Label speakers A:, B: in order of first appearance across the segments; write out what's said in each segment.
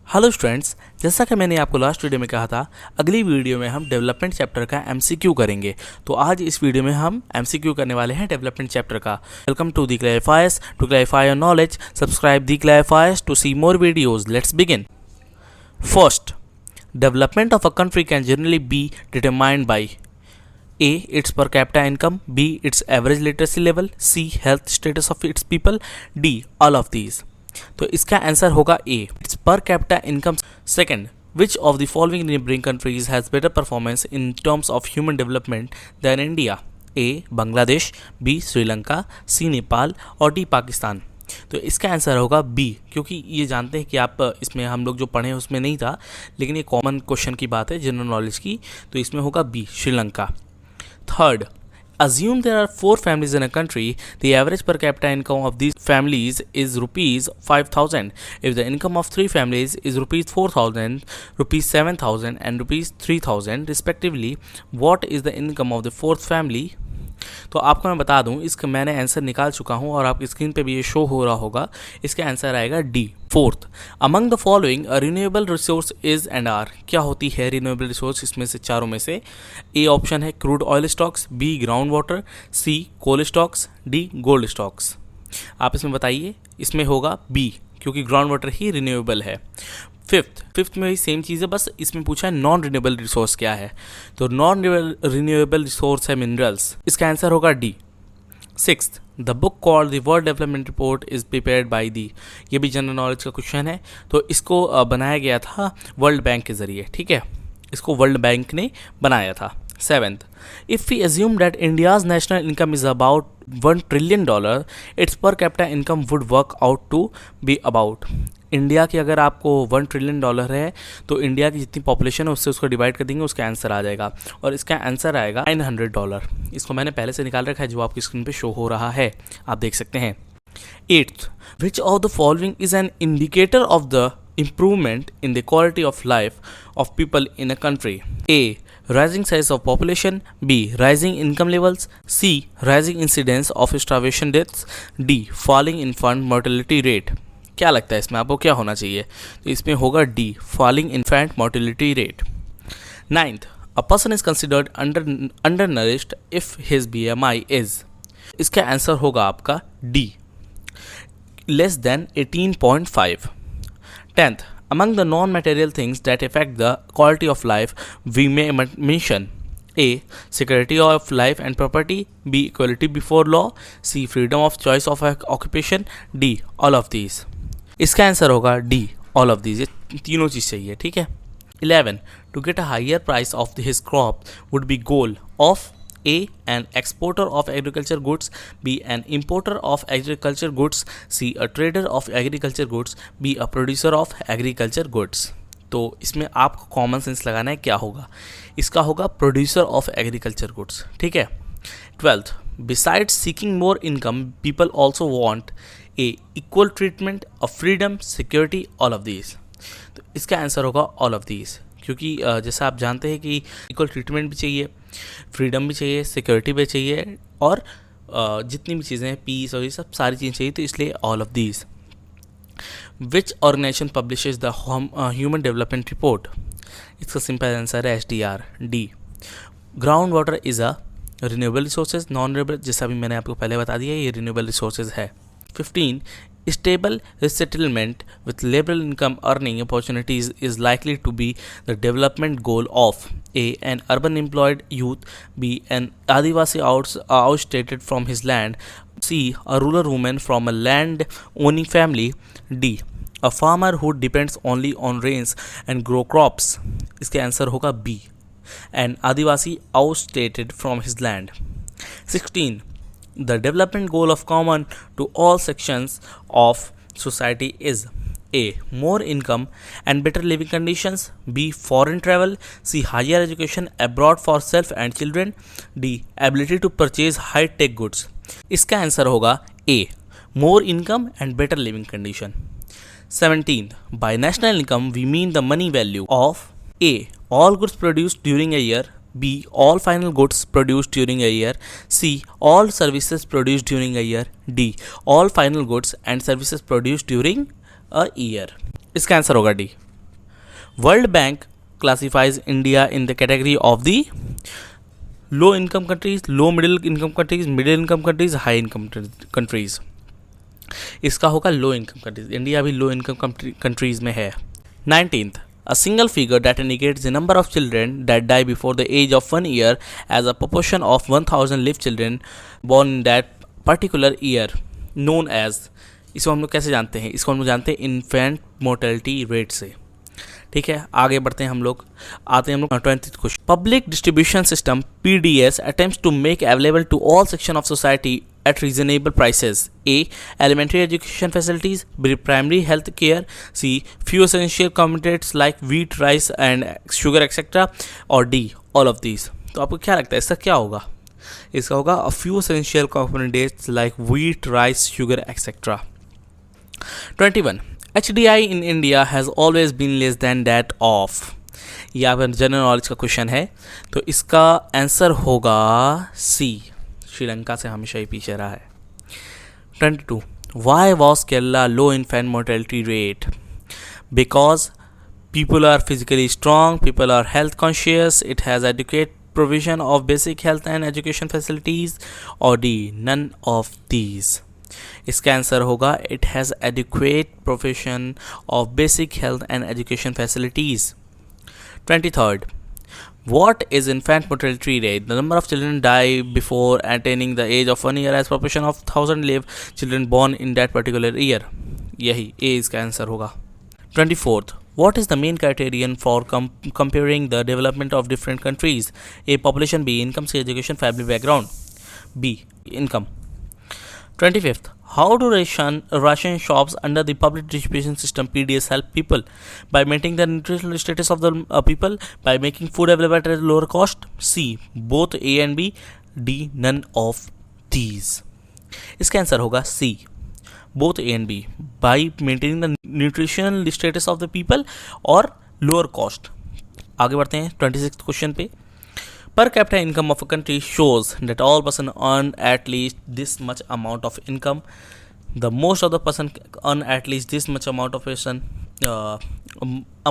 A: Hello students, जैसा कि मैंने आपको लास्ट वीडियो में कहा था, अगली वीडियो में हम डेवलपमेंट चैप्टर का एमसीक्यू करेंगे। तो आज इस वीडियो में हम एमसीक्यू करने वाले हैं डेवलपमेंट चैप्टर का। Welcome to the Clarifiers. To clarify your knowledge, subscribe the Clarifiers to see more videos. Let's begin. First, development of a country can generally be determined by A. Its per capita income, B. Its average literacy level, C. Health status of its people, D. All of these. तो इसका answer होगा A. Its per capita income. Second, which of the following neighboring countries has better performance in terms of human development than India? A. Bangladesh, B. Sri Lanka, C. Nepal और D. Pakistan. तो इसका answer होगा B, क्योंकि ये जानते हैं कि आप इसमें हम लोग जो पढ़े उसमें नहीं था, लेकिन ये कॉमन क्वेश्चन की बात है, जनरल नॉलेज की, तो इसमें होगा B, Sri Lanka. Third, assume there are 4 families in a country. The average per capita income of these families is rupees 5,000. If the income of 3 families is rupees 4,000, rupees 7,000 and rupees 3,000 respectively, what is the income of the fourth family? तो आपको मैं बता दूं, इसका मैंने answer निकाल चुका हूं और आपकी स्क्रीन पे भी ये शो हो रहा होगा। इसका आंसर आएगा D, fourth. Among the following renewable resource is and are. क्या होती है रिन्यूएबल रिसोर्स इसमें से चारों में से? ए ऑप्शन है crude oil stocks, B ground water, C coal stocks, D gold stocks. आप इसमें बताइए, इसमें होगा बी, क्योंकि ग्राउंड वाटर ही रिन्यूएबल है। फिफ्थ में भी सेम चीज़ है, बस इसमें पूछा है नॉन रिन्यूएबल रिसोर्स क्या है। तो नॉन रिन्यूएबल रिसोर्स है मिनरल्स। इसका आंसर होगा D. Sixth, the book called the world development report is prepared by the. ये भी जनरल नॉलेज का क्वेश्चन है। तो इसको बनाया गया था वर्ल्ड बैंक के जरिए, ठीक है, इसको वर्ल्ड बैंक ने बनाया था। Seventh, if we assume that India's national income is about $1 trillion, its per capita income would work out to be about। India की अगर आपको $1 ट्रिलियन है तो इंडिया की जितनी पॉपुलेशन है उससे उसको डिवाइड कर देंगे, उसका आंसर आ जाएगा और इसका आंसर आएगा $900। इसको मैंने पहले से निकाल रखा है, जो आपकी स्क्रीन पे शो हो रहा है, आप देख सकते हैं। Eighth, which of the following is an indicator of the improvement in the quality of life of people in a country? A. Rising size of population, B. Rising income levels, C. Rising incidence of starvation deaths, D. Falling infant mortality rate। क्या लगता है इसमें आपको क्या होना चाहिए? तो इसमें होगा D. Falling infant mortality rate। Ninth, a person is considered undernourished if his BMI is। इसका आंसर होगा आपका D, less than 18.5। Tenth, among the non-material things that affect the quality of life, we may mention A. Security of life and property, B. Equality before law, C. Freedom of choice of occupation, D. All of these। इसका answer होगा D, all of these। ये तीनों चीज़ चाहिए, ठीक है। 11, to get a higher price of his crop would be goal of A. An exporter of agriculture goods, B. An importer of agriculture goods, C. A trader of agriculture goods, B. A producer of agriculture goods। तो इसमें आपको common sense लगाना है, क्या होगा? इसका होगा producer of agriculture goods, ठीक है। 12th, besides seeking more income people also want A equal treatment, a freedom, security, all of these. तो इसका आंसर होगा ऑल ऑफ दीज, क्योंकि जैसा आप जानते हैं कि इक्वल ट्रीटमेंट भी चाहिए, फ्रीडम भी चाहिए, सिक्योरिटी भी चाहिए और जितनी भी चीज़ें हैं, पीस और ये सब सारी चीज़ें चाहिए, तो इसलिए all of these. Which organization publishes the human development report? इसका सिंपल आंसर है SDR, D. Ground water is a renewable resources, non renewable, जैसा भी मैंने आपको पहले बता दिया, ये रिन्यूएबल रिसोर्सेज है। 15, stable resettlement with liberal income earning opportunities is likely to be the development goal of A. An urban employed youth, B. An Adivasi outstated from his land, C. A rural woman from a land owning family, D. A farmer who depends only on rains and grow crops। इसके answer होगा B. An Adivasi outstated from his land। 16, the development goal of common to all sections of society is A. More income and better living conditions, B. Foreign travel, C. Higher education abroad for self and children, D. Ability to purchase high-tech goods। इसका answer होगा A. More income and better living condition। 17, by national income we mean the money value of A. All goods produced during a year, B. All final goods produced during a year, C. All services produced during a year, D. All final goods and services produced during a year। इसका answer होगा D। World bank classifies India in the category of the low income countries, low middle income countries, middle income countries, high income countries. इसका होगा low income countries. India भी low income countries में है. 19th, a single figure that indicates the number of children that die before the age of 1 year as a proportion of 1000 live children born in that particular year known as. इसको हम लोग कैसे जानते हैं? इसको हम लोग जानते हैं इन्फेंट मोर्टेलिटी रेट से. ठीक है, आगे बढ़ते हैं हम लोग. आते हैं हम लोग 20th question. Public distribution system PDS attempts to make available to all section of society at reasonable prices. A. Elementary education facilities. B. Primary health care. C. Few essential commodities like wheat, rice and sugar etc. और D. All of these. तो आपको क्या लगता है इसका क्या होगा? इसका होगा a few essential commodities like wheat, rice, sugar etc. 21. HDI in India has always been less than that of. ये आपका जनरल नॉलेज का क्वेश्चन है. तो इसका आंसर होगा C. श्रीलंका से हमेशा ही पीछे रहा है. 22. Why was Kerala low infant mortality rate? Because people are physically strong, people are health conscious, it has adequate provision of basic health and education facilities. Or D. None of these. इसका answer होगा it has adequate provision of basic health and education facilities. 23rd. What is infant mortality rate? The number of children die before attaining the age of 1 year as proportion of 1000 live children born in that particular year. यही A इसका answer होगा. 24th. What is the main criterion for comparing the development of different countries? A. Population. B. Income. C. Education. Family background. B. Income. 25th. How do ration shops under the public distribution system PDS help people? By maintaining the nutritional status of the people, by making food available at a lower cost. C. Both A and B. D. None of these. इसका answer होगा C. Both A and B. By maintaining the nutritional status of the people और lower cost. आगे बढ़ते हैं 26th question पे. Per capita income of a country shows that all person earn at least this much amount of income. The most of the person earn at least this much amount of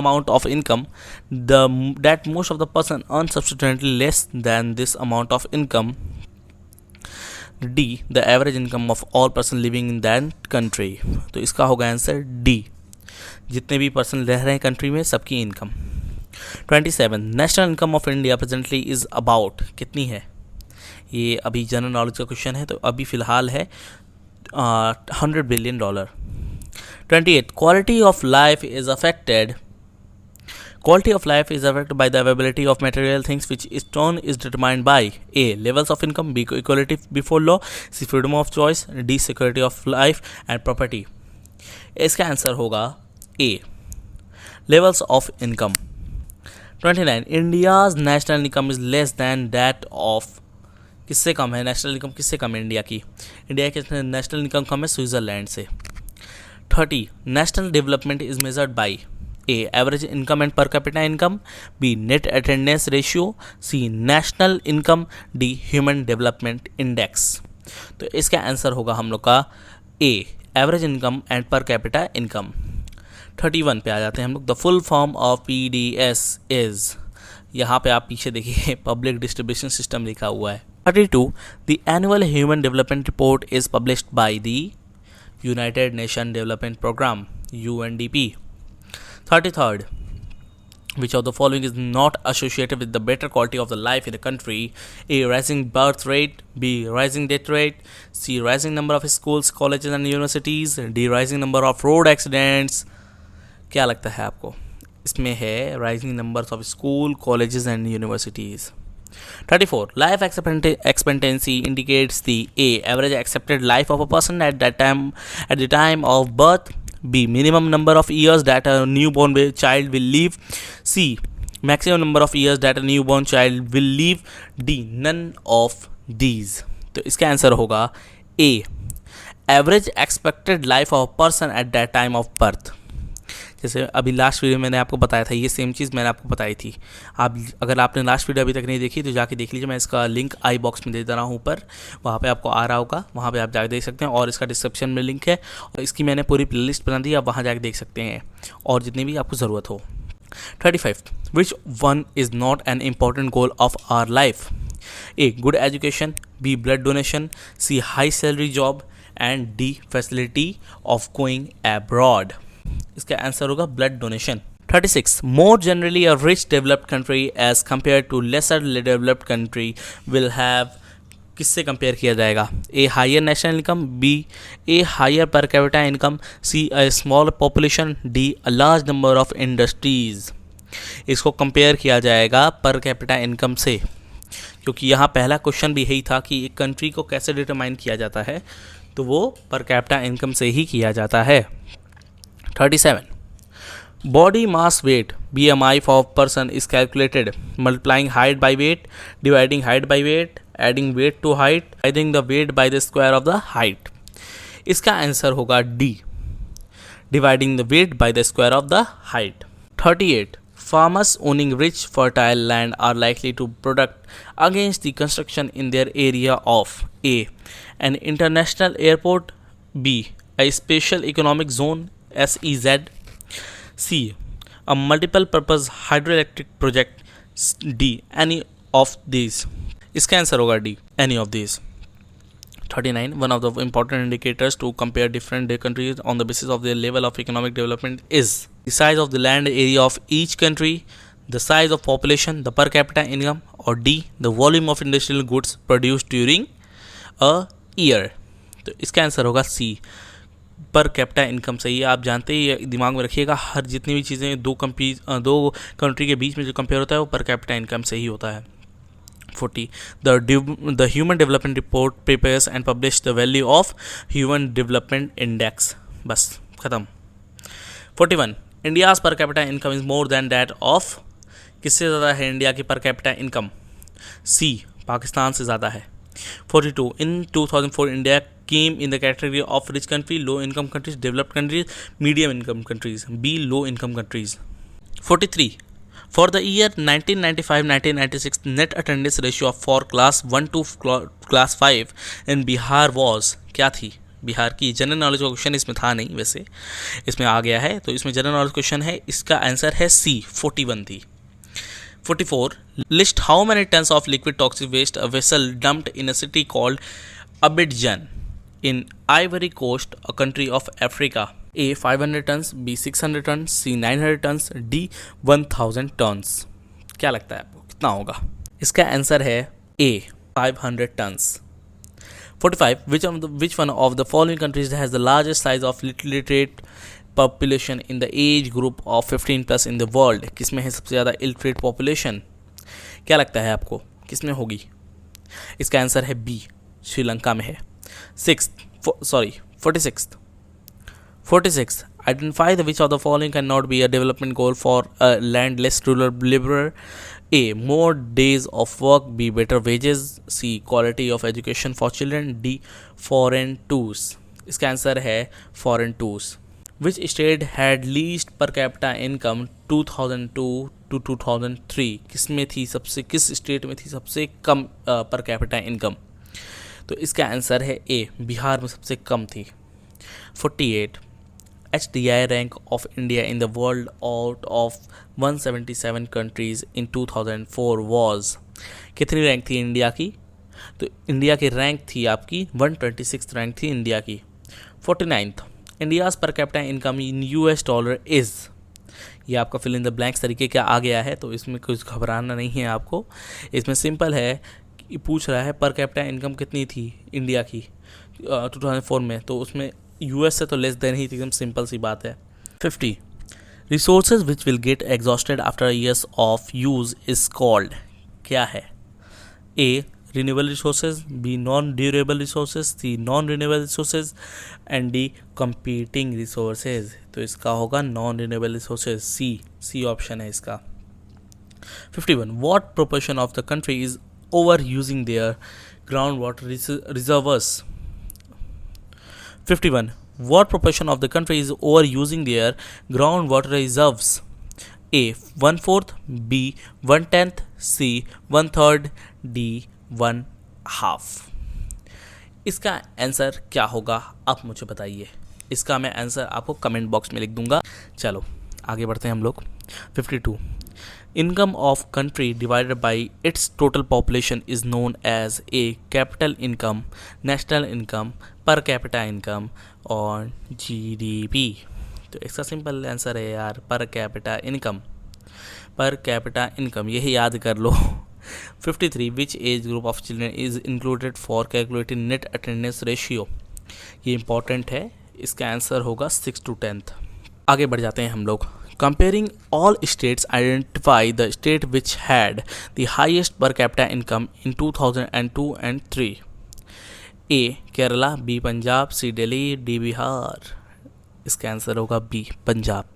A: amount of income. That most of the person earn substantially less than this amount of income. D. The average income of all person living in that country. तो इसका होगा answer D. जितने भी person रह रहे हैं country में सबकी income. 27. National income of India presently is about. कितनी है? ये अभी जनरल नॉलेज का क्वेश्चन है तो अभी फिलहाल है $100 billion. 28. Quality of life is affected by the availability of material things which in turn is determined by A. Levels of income. B. Equality before law. C. Freedom of choice. D. Security of life and property. इसका answer होगा A. Levels of income. 29. India's national income is less than that of. किससे कम है national income? किससे कम है India की? India की national income कम है Switzerland से. 30. National development is measured by A. Average income and पर capita income. B. Net attendance ratio. C. National income. D. Human development index. तो इसका आंसर होगा हम लोग का A. एवरेज इनकम एंड पर कैपिटा इनकम. 31 पे आ जाते हैं हम लोग. The full form of PDS is. यहाँ पे आप पीछे देखिए पब्लिक डिस्ट्रीब्यूशन सिस्टम लिखा हुआ है. 32. The annual human development report is published by the United Nation Development Programme UNDP. 33rd. Which of the following is not associated with the better quality of the life in the country? A. Rising birth rate. B. Rising death rate. C. Rising number of schools, colleges and universities. D. Rising number of road accidents. क्या लगता है आपको? इसमें है rising numbers of school, colleges and universities. 34. Life expectancy indicates the A. Average accepted life of a person at the time of birth. B. Minimum number of years that a newborn child will live. C. Maximum number of years that a newborn child will live. D. None of these. तो इसका answer होगा A. Average expected life of a person at that time of birth. जैसे अभी last video मैंने आपको बताया था, ये सेम चीज़ मैंने आपको बताई थी. अगर आपने लास्ट वीडियो अभी तक नहीं देखी तो जाके देख लीजिए. मैं इसका लिंक आई बॉक्स में दे दे रहा हूँ ऊपर, वहाँ पे आपको आ रहा होगा, वहाँ पे आप जाके देख सकते हैं. और इसका डिस्क्रिप्शन में लिंक है और इसकी मैंने पूरी प्लेलिस्ट बना दी, आप वहाँ जाके देख सकते हैं और जितनी भी आपको ज़रूरत हो. 35. Which one is not an important goal of our life? A. Good education, B. Blood donation, C. High salary job and D. Facility of going abroad. इसका आंसर होगा blood donation. 36. More generally, a rich developed country as compared to lesser developed country will have, किससे compare किया जाएगा? A higher national income, B a higher per capita income, C a small population, D a large number of industries. इसको compare किया जाएगा पर capita income से, क्योंकि यहाँ पहला क्वेश्चन भी यही था कि एक कंट्री को कैसे डिटरमाइन किया जाता है, तो वो पर कैपिटा इनकम से ही किया जाता है. 37. Body mass weight BMI for person is calculated multiplying height by weight, dividing height by weight, adding weight to height, adding the weight by the square of the height. इसका answer होगा D, dividing the weight by the square of the height. 38. Farmers owning rich fertile land are likely to protest against the construction in their area of A. An international airport, B. A special economic zone SEZ, C. A multiple purpose hydroelectric project, D. Any of these. इसका answer होगा D, any of these. 39. One of the important indicators to compare different countries on the basis of their level of economic development is the size of the land area of each country, the size of population, the per capita income, or D. the volume of industrial goods produced during a year. तो इसका answer होगा C, पर capita income. सही है, आप जानते ही, दिमाग में रखिएगा, हर जितनी भी चीज़ें दो कंट्री के बीच में जो कंपेयर होता है वो पर कैपिटा इनकम से ही होता है. 40. The Human Development Report prepares and publish the value of Human Development Index. बस ख़त्म. 41. India's per capita income is more than that of, किससे ज़्यादा है इंडिया की पर कैपिटा इनकम? C. पाकिस्तान से ज़्यादा है. 42. In 2004 India came in the category of rich country, low income countries, developed countries, medium income countries. B. low income countries. 43. For the year 1995-1996, net attendance ratio for class 1 to class 5 in Bihar was, क्या थी? बिहार की general knowledge का question इसमें था नहीं, वैसे इसमें आ गया है, तो इसमें जनरल नॉलेज क्वेश्चन है. इसका आंसर है C, 41 थी. 44. List how many tons of liquid toxic waste a vessel dumped in a city called Abidjan in Ivory Coast, a country of Africa. A. 500 tons, B. 600 tons, C. 900 tons, D. 1000 tons. क्या लगता है आपको कितना होगा? इसका answer है A, 500 tons. 45. Which one of the following countries has the largest size of illiterate population in the age group of 15 plus in the world? किसमें है सबसे ज़्यादा illiterate population? क्या लगता है आपको किसमें होगी? इसका आंसर है B, श्रीलंका में है. 46. Identify which of the following cannot be a development goal for a landless rural laborer. A. More days of work, B. Better wages, C. Quality of education for children, D. Foreign tours. इसका answer है foreign tours. Which state had least per capita income 2002 to 2003? किस state में थी सबसे कम पर capita income? तो इसका answer है A, बिहार में सबसे कम थी. 48. HDI rank of India in the world out of 177 countries in 2004 was, कितनी रैंक थी इंडिया की? तो इंडिया की रैंक थी आपकी 126 रैंक थी इंडिया की. 49. इंडियाज़ पर capita income in US dollar is, ये आपका फिल इन द ब्लैंक्स तरीके का आ गया है, तो इसमें कुछ घबराना नहीं है आपको. इसमें सिंपल है, पूछ रहा है पर कैपिटा इनकम कितनी थी इंडिया की 2004 में, तो उसमें US से तो लेस देन ही, एकदम सिंपल सी बात है. 50. Resources which will get exhausted after years of use is called, क्या है? A. Renewable resources, B. Non durable resources, C. Non renewable resources and D. Competing resources. तो इसका होगा non renewable resources, C option है इसका. 51. What proportion of the country is overusing their groundwater reservoirs? 51. What proportion of the country is overusing their groundwater reserves? A. 1/4, B. 1/10, C. 1/3, D. 1/2. इसका answer क्या होगा आप मुझे बताइए. इसका मैं आंसर आपको कमेंट बॉक्स में लिख दूंगा. चलो आगे बढ़ते हैं हम लोग। 52 income of country divided by its total population is known as a capital income, national income, per capita income और जीडीपी। तो इसका सिंपल आंसर है यार per capita income, per capita income, यही याद कर लो। 53 which age group of children is included for calculating net attendance ratio. ये इंपॉर्टेंट है, इसका आंसर होगा 6 to 10th। आगे बढ़ जाते हैं हम लोग। Comparing all states, identify the state which had the highest per capita income in 2002 and 3। A Kerala, B Punjab, C Delhi, D Bihar. इसका आंसर होगा B Punjab.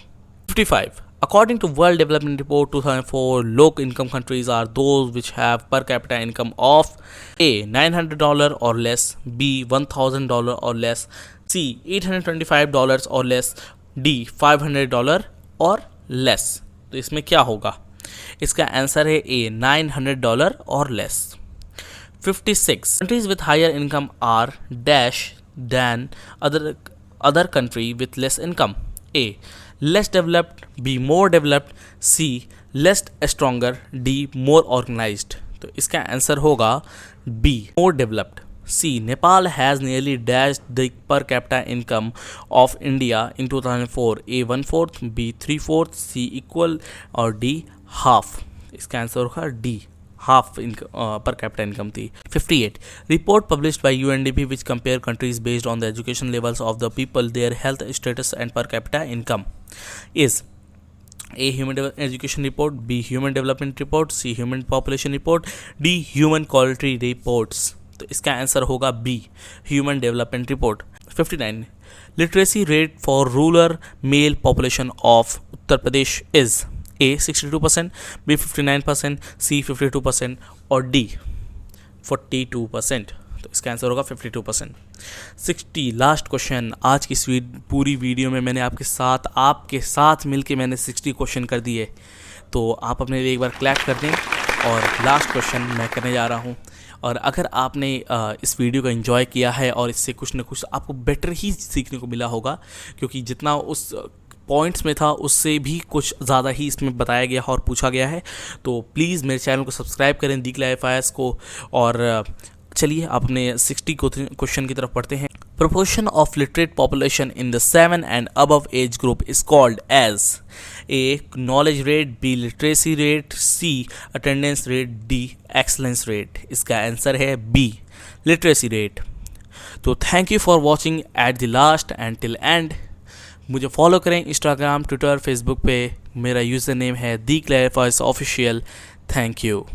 A: 55 According to World Development Report 2004, low income countries are those which have per capita income of A $900 or less, B $1,000 or less, C $825 or less, D $500 और less। तो इसमें क्या होगा? इसका answer है A $900 और less। 56 countries with higher income are dash than other country with less income। A less developed, B more developed, C less stronger, D more organized। तो इसका आंसर होगा B more developed। C Nepal has nearly dashed the per capita income of India in 2004। A 1/4, B 3/4, C equal और D half। इसका answer होगा D half पर capita income थी। 58 report published by UNDP which compare countries based on the education levels of the people, their health status and पर capita income is A human education report, B human development report, C human population report, D human quality reports. तो इसका answer होगा B human development report. 59 literacy rate for rural mail population of Uttar Pradesh is A 62%, B 59%, C 52% और D 42%। तो इसका answer होगा 52%। 60 last question. आज की इस पूरी वीडियो में मैंने आपके साथ मिलके मैंने 60 क्वेश्चन कर दिए, तो आप अपने लिए एक बार क्लैप कर दें। और लास्ट क्वेश्चन मैं करने जा रहा हूँ, और अगर आपने इस वीडियो को एंजॉय किया है और इससे कुछ ना कुछ आपको बेटर ही सीखने को मिला होगा, क्योंकि जितना उस पॉइंट्स में था उससे भी कुछ ज़्यादा ही इसमें बताया गया और पूछा गया है, तो प्लीज़ मेरे चैनल को सब्सक्राइब करें दी क्लाइव फायर्स को। और चलिए अपने 60 क्वेश्चन की तरफ पढ़ते हैं। Proportion of literate population in the 7 and above age group is called as A knowledge rate, B literacy rate, C attendance rate, D excellence rate. इसका आंसर है B लिटरेसी रेट। तो thank you for watching at the last and till end. मुझे follow करें Instagram, Twitter, Facebook पे। मेरा user name है the Clarifiers official. Thank you.